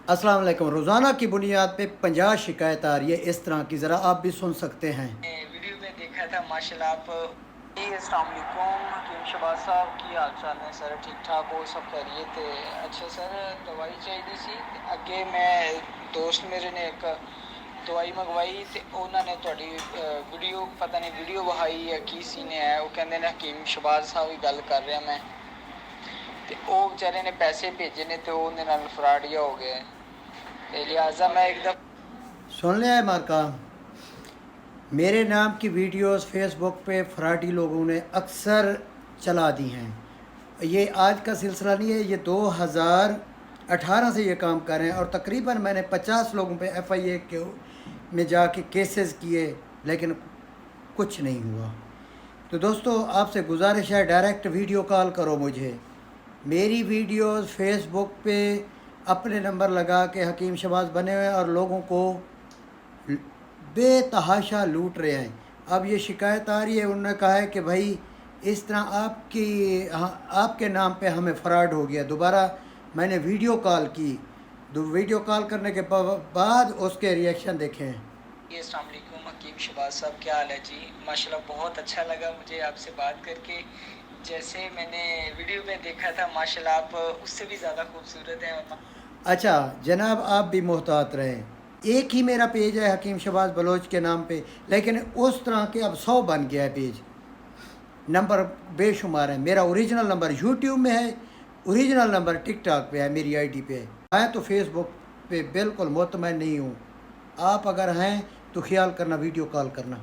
अस्सलाम वालेकुम। रोज़ाना की बुनियाद पे 50 शिकायत आ रही है इस तरह की, ज़रा आप भी सुन सकते हैं। वीडियो में देखा था माशाल्लाह आप। जी अस्सलाम वालेकुम हकीम शहबाज साहब की हाल चाल है सर? ठीक ठाक हो? सब खैरियत है? अच्छा सर, दवाई चाहिए सी अगे मैं दोस्त मेरे ने एक दवाई मंगवाई तो उन्होंने थोड़ी वीडियो पता नहीं वीडियो वहाई या की सीने है, वो कहते ने हकीम शहबाज साहब ही गल कर रहा मैं, तो वो बेचारे ने पैसे भेजे ने तो उन्हें फ्रॉड हो गया, तो लिहाजा मैं एकदम सुन लिया है मार्का। मेरे नाम की वीडियोस फेसबुक पे फराडी लोगों ने अक्सर चला दी हैं। ये आज का सिलसिला नहीं है, ये 2018 से ये काम कर रहे हैं और तकरीबन मैंने 50 लोगों पे FIA के में जाके केसेस किए, लेकिन कुछ नहीं हुआ। तो दोस्तों, आपसे गुजारिश है, डायरेक्ट वीडियो कॉल करो मुझे। मेरी वीडियोस फेसबुक पे अपने नंबर लगा के हकीम शहबाज बने हुए हैं और लोगों को बेतहाशा लूट रहे हैं। अब ये शिकायत आ रही है, उन्होंने कहा है कि भाई इस तरह आपके नाम पे हमें फ्रॉड हो गया। दोबारा मैंने वीडियो कॉल की, वीडियो कॉल करने के बाद उसके रिएक्शन देखें। अस्सलाम वालेकुम हकीम शहबाज साहब, क्या हाल है जी? माशाल्लाह बहुत अच्छा लगा मुझे आपसे बात करके। जैसे मैंने वीडियो में देखा था माशाल्लाह आप उससे भी ज़्यादा खूबसूरत हैं। और अच्छा जनाब, आप भी मोहतात रहें। एक ही मेरा पेज है हकीम शहबाज बलोच के नाम पे, लेकिन उस तरह के अब 100 बन गया है पेज। नंबर बेशुमार है। मेरा ओरिजिनल नंबर यूट्यूब में है, ओरिजिनल नंबर टिकटॉक पे है, मेरी ID पे है। मैं तो फेसबुक पे बिल्कुल मुतमईन नहीं हूँ। आप अगर हैं तो ख्याल करना, वीडियो कॉल करना।